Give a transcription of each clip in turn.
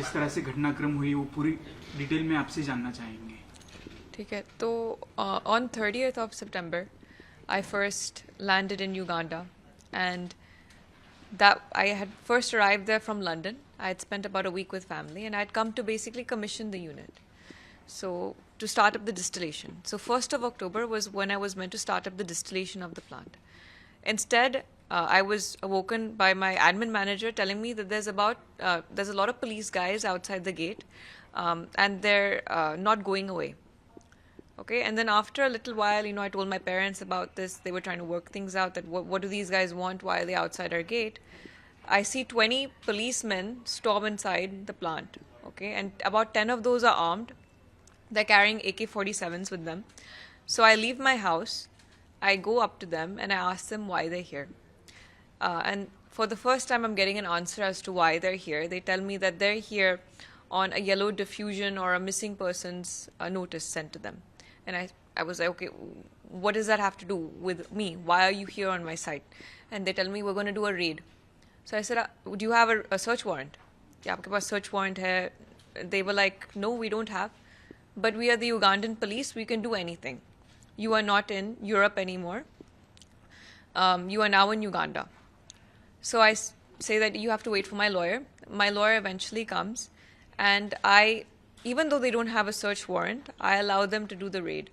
जिस तरह से घटनाक्रम हुई वो पूरी डिटेल में आपसे जानना चाहेंगे। ठीक है, तो on 30th of September, I first landed in Uganda, and that I had first arrived there from London. I had spent about a week with family, and I had come to basically commission the unit. So to start up the distillation. So 1st of October was when I was meant to start up the distillation of the plant. Instead, I was awoken by my admin manager telling me that there's a lot of police guys outside the gate, and they're not going away. Okay, and then after a little while, I told my parents about this. They were trying to work things out, that what do these guys want? Why are they outside our gate? I see 20 policemen storm inside the plant. Okay, and about 10 of those are armed. They're carrying AK-47s with them. So I leave my house, I go up to them, and I ask them why they're here. And for the first time, I'm getting an answer as to why they're here. They tell me that they're here on a yellow diffusion or a missing person's notice sent to them. And I was like, okay, what does that have to do with me? Why are you here on my site? And they tell me, we're going to do a raid. So I said, do you have a search warrant? Yeah, aapke paas search warrant hai. They were like, no, we don't have. But we are the Ugandan police. We can do anything. You are not in Europe anymore. You are now in Uganda. So I say that you have to wait for my lawyer. My lawyer eventually comes, and even though they don't have a search warrant, I allow them to do the raid.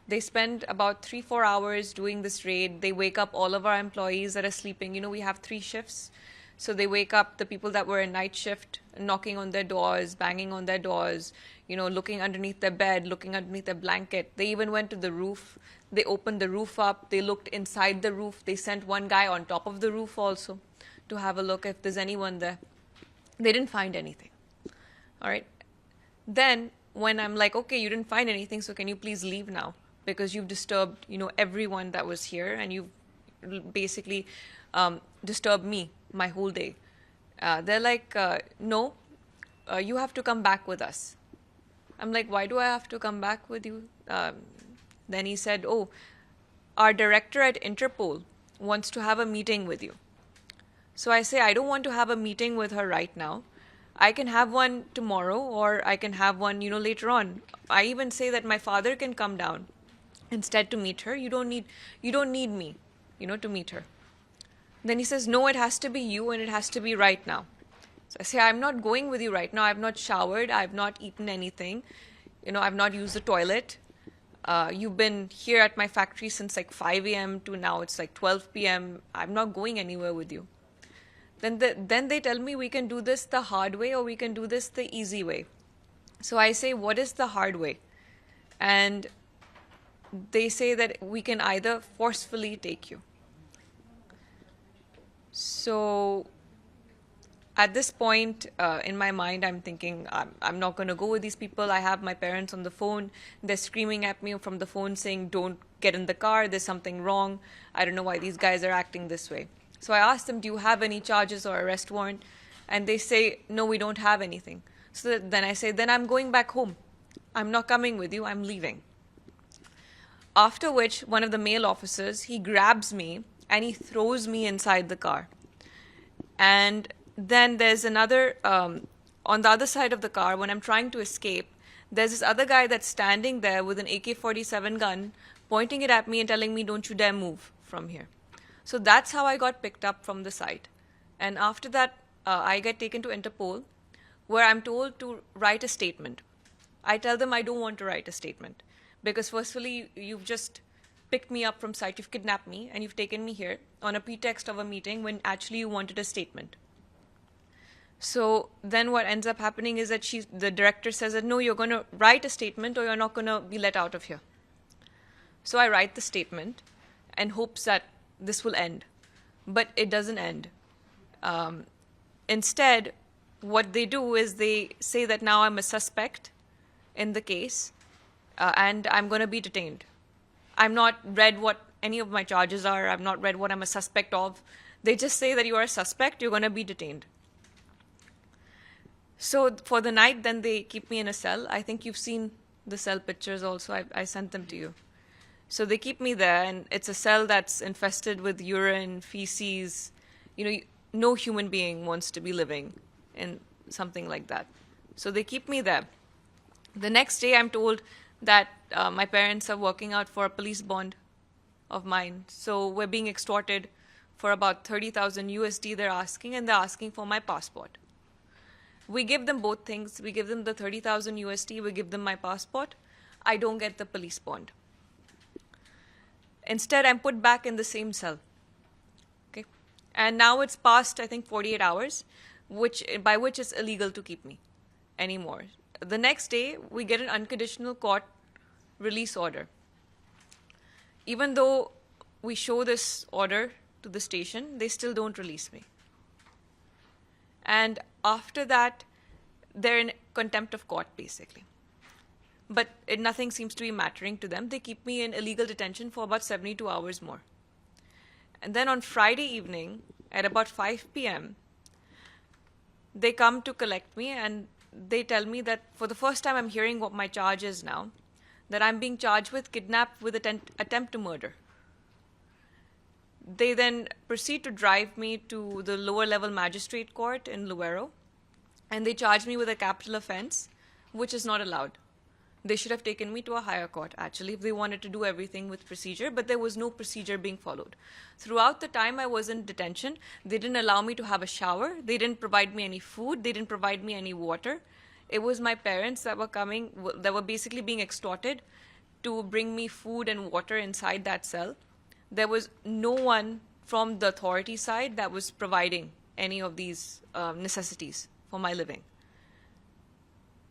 They spend about 3-4 hours doing this raid. They wake up all of our employees that are sleeping. We have 3 shifts. So they wake up the people that were in night shift, knocking on their doors, banging on their doors, looking underneath their bed, looking underneath their blanket. They even went to the roof. They opened the roof up. They looked inside the roof. They sent one guy on top of the roof also to have a look if there's anyone there. They didn't find anything. All right. Then when I'm like, okay, you didn't find anything, so can you please leave now? Because you've disturbed, everyone that was here, and you've basically disturbed me my whole day. They're like, no, you have to come back with us. I'm like, why do I have to come back with you? Then he said, oh, our director at Interpol wants to have a meeting with you. So I say, I don't want to have a meeting with her right now. I can have one tomorrow, or I can have one, later on. I even say that my father can come down instead to meet her. You don't need me, to meet her. Then he says, no, it has to be you, and it has to be right now. So I say, I'm not going with you right now. I've not showered. I've not eaten anything. I've not used the toilet. You've been here at my factory since like 5 a.m. to now it's like 12 p.m. I'm not going anywhere with you. Then they tell me we can do this the hard way, or we can do this the easy way. So I say, what is the hard way? And they say that we can either forcefully take you. So at this point, in my mind, I'm thinking, I'm not going to go with these people. I have my parents on the phone. They're screaming at me from the phone saying, don't get in the car. There's something wrong. I don't know why these guys are acting this way. So I asked them, do you have any charges or arrest warrant? And they say, no, we don't have anything. So then I say, then I'm going back home. I'm not coming with you. I'm leaving. After which, one of the male officers, he grabs me and he throws me inside the car. And then there's another, on the other side of the car, when I'm trying to escape, there's this other guy that's standing there with an AK-47 gun, pointing it at me and telling me, don't you dare move from here. So that's how I got picked up from the site. And after that, I get taken to Interpol, where I'm told to write a statement. I tell them I don't want to write a statement, because firstly, you've just picked me up from site, you've kidnapped me, and you've taken me here on a pretext of a meeting when actually you wanted a statement. So then what ends up happening is that the director says that, no, you're going to write a statement or you're not going to be let out of here. So I write the statement in hopes that this will end. But it doesn't end. Instead, what they do is they say that now I'm a suspect in the case, and I'm going to be detained. I've not read what any of my charges are. I've not read what I'm a suspect of. They just say that you are a suspect, you're going to be detained. So for the night, then they keep me in a cell. I think you've seen the cell pictures also. I sent them to you. So they keep me there, and it's a cell that's infested with urine, feces. No human being wants to be living in something like that. So they keep me there. The next day, I'm told that my parents are working out for a police bond of mine. So we're being extorted for about 30,000 USD they're asking, and they're asking for my passport. We give them both things. We give them the 30,000 USD, we give them my passport. I don't get the police bond. Instead, I'm put back in the same cell. Okay? And now it's past, I think, 48 hours, by which it's illegal to keep me anymore. The next day, we get an unconditional court release order. Even though we show this order to the station, they still don't release me. And after that, they're in contempt of court, basically. But nothing seems to be mattering to them. They keep me in illegal detention for about 72 hours more. And then on Friday evening, at about 5 p.m., they come to collect me, and they tell me that for the first time I'm hearing what my charge is now, that I'm being charged with kidnap with attempt to murder. They then proceed to drive me to the lower level magistrate court in Luero, and they charge me with a capital offense, which is not allowed. They should have taken me to a higher court, actually, if they wanted to do everything with procedure, but there was no procedure being followed. Throughout the time I was in detention, they didn't allow me to have a shower, they didn't provide me any food, they didn't provide me any water. It was my parents that were basically being extorted to bring me food and water inside that cell. There was no one from the authority side that was providing any of these necessities for my living.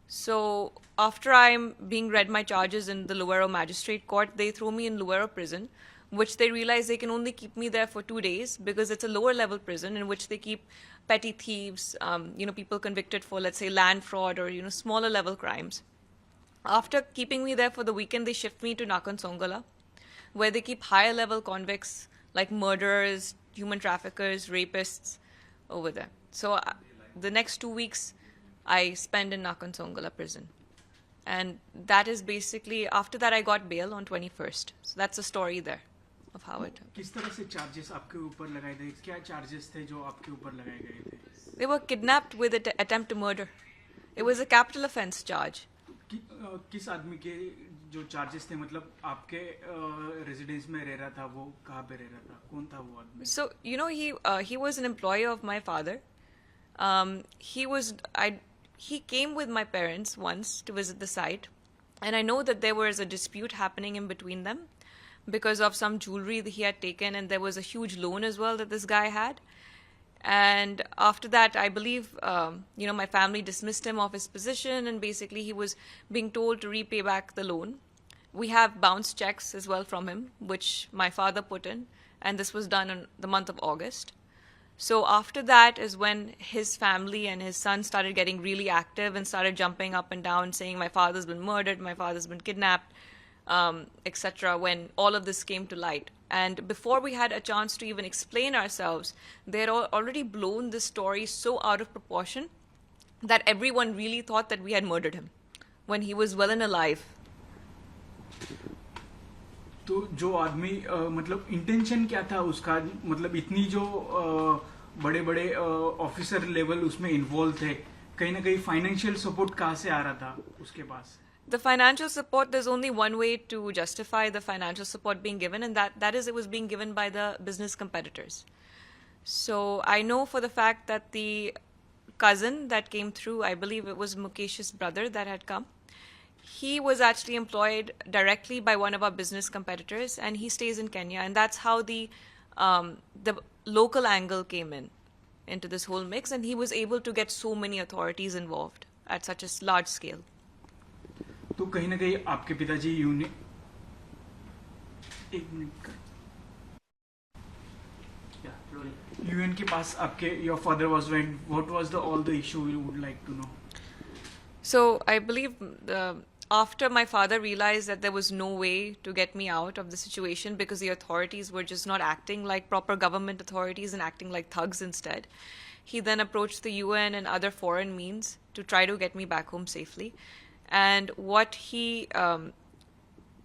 So after I'm being read my charges in the Luero Magistrate Court, they throw me in Luero prison, which they realize they can only keep me there for 2 days because it's a lower level prison in which they keep petty thieves, people convicted for, let's say, land fraud or, smaller level crimes. After keeping me there for the weekend, they shift me to Nakan, where they keep higher level convicts like murderers, human traffickers, rapists over there. So the next 2 weeks I spend in Nakan prison. And that is basically, after that I got bail on 21st. So that's the story there of how it happened. किस तरह से charges आपके ऊपर लगाए गए? क्या charges थे जो आपके ऊपर लगाए गए थे? They were kidnapped with attempt to murder. It was a capital offense charge. किस आदमी के जो charges थे, मतलब आपके residence में रह रहा था, वो कहाँ पे रह रहा था? कौन था वो आदमी? So, he was an employee of my father. He came with my parents once to visit the site, and I know that there was a dispute happening in between them because of some jewelry that he had taken, and there was a huge loan as well that this guy had. And after that, I believe, my family dismissed him of his position, and basically he was being told to repay back the loan. We have bounce checks as well from him, which my father put in, and this was done in the month of August. So after that is when his family and his son started getting really active and started jumping up and down saying my father's been murdered, my father's been kidnapped, etc. when all of this came to light. And before we had a chance to even explain ourselves, they had already blown this story so out of proportion that everyone really thought that we had murdered him when he was well and alive. तो जो आदमी मतलब intention क्या था उसका, मतलब इतनी जो बड़े बड़े ऑफिसर लेवल उसमें इन्वॉल्व थे, कहीं ना कहीं फाइनेंशियल सपोर्ट कहाँ से आ रहा था उसके पास? The financial support, there's only one way to justify the financial support being given, and that is it was being given by the business competitors. So I know for the fact that the cousin that came through, I believe it was Mukesh's brother that had come, he was actually employed directly by one of our business competitors, and he stays in Kenya, and that's how the local angle came into this whole mix, and he was able to get so many authorities involved at such a large scale. तो कहीं ना कहीं आपके पिताजी UN के पास आपके your father was went. What was all the issue you would like to know? So I believe after my father realized that there was no way to get me out of the situation because the authorities were just not acting like proper government authorities and acting like thugs instead, he then approached the UN and other foreign means to try to get me back home safely. And what he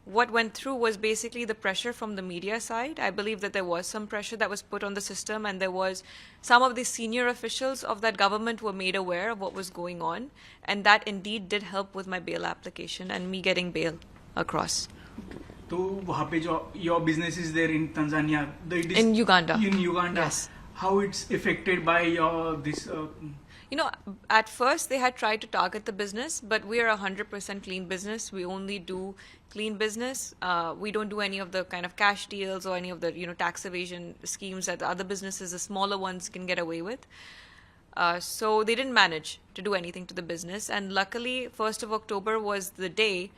what went through was basically the pressure from the media side. I believe that there was some pressure that was put on the system, and there was some of the senior officials of that government were made aware of what was going on, and that indeed did help with my bail application and me getting bail across. तो वहाँ पे जो your business is there in Tanzania, In Uganda. In Uganda, Yes. how it's affected by your this? You know, at first they had tried to target the business, but we are a 100% clean business. We only do clean business. We don't do any of the kind of cash deals or any of the tax evasion schemes that the other businesses, the smaller ones, can get away with. So they didn't manage to do anything to the business. And luckily, 1st of October was the day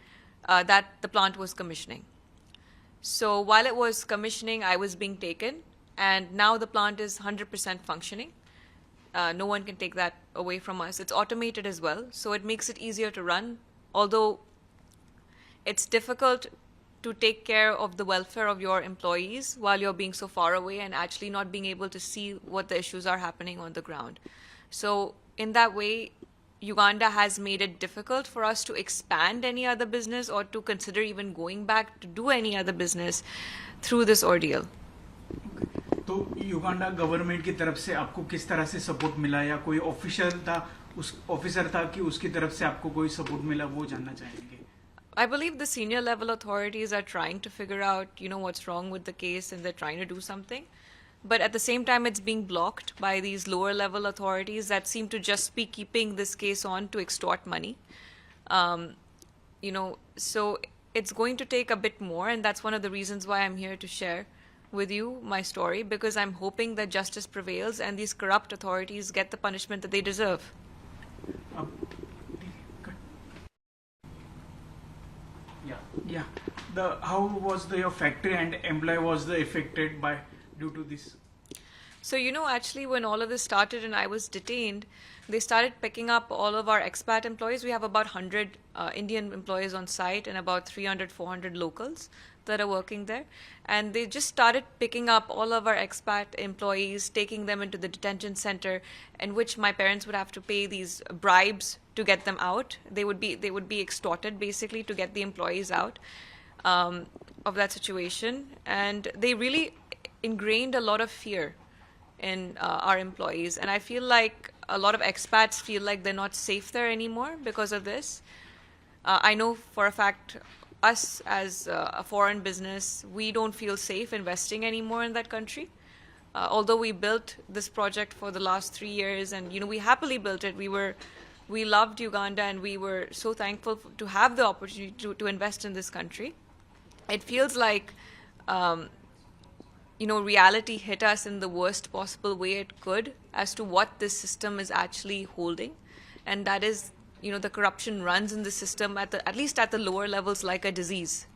that the plant was commissioning. So while it was commissioning, I was being taken, and now the plant is 100% functioning. No one can take that away from us. It's automated as well, so it makes it easier to run, although it's difficult to take care of the welfare of your employees while you're being so far away and actually not being able to see what the issues are happening on the ground. So in that way, Uganda has made it difficult for us to expand any other business or to consider even going back to do any other business through this ordeal. तो Uganda government की तरफ से आपको किस तरह से support मिला, या कोई ऑफिसर था कि उसकी तरफ से आपको कोई सपोर्ट मिला, वो जानना चाहेंगे. I believe the senior level authorities are trying to figure out, what's wrong with the case, and they're trying to do something. But at the same time, it's being blocked by these lower level authorities that seem to just be keeping this case on to extort money. So it's going to take a bit more, and that's one of the reasons why I'm here to share with you my story, because I'm hoping that justice prevails and these corrupt authorities get the punishment that they deserve. Yeah. How was your factory and employee was affected by due to this? So, actually, when all of this started and I was detained, they started picking up all of our expat employees. We have about 100 Indian employees on site and about 300, 400 locals that are working there. And they just started picking up all of our expat employees, taking them into the detention center, in which my parents would have to pay these bribes to get them out. They would be extorted, basically, to get the employees out of that situation. And they really ingrained a lot of fear in our employees, and I feel like a lot of expats feel like they're not safe there anymore because of this. I know for a fact, us as a foreign business, we don't feel safe investing anymore in that country. Although we built this project for the last 3 years, and we happily built it. We loved Uganda, and we were so thankful to have the opportunity to invest in this country. It feels like reality hit us in the worst possible way it could as to what this system is actually holding. And that is, the corruption runs in the system at least at the lower levels like a disease.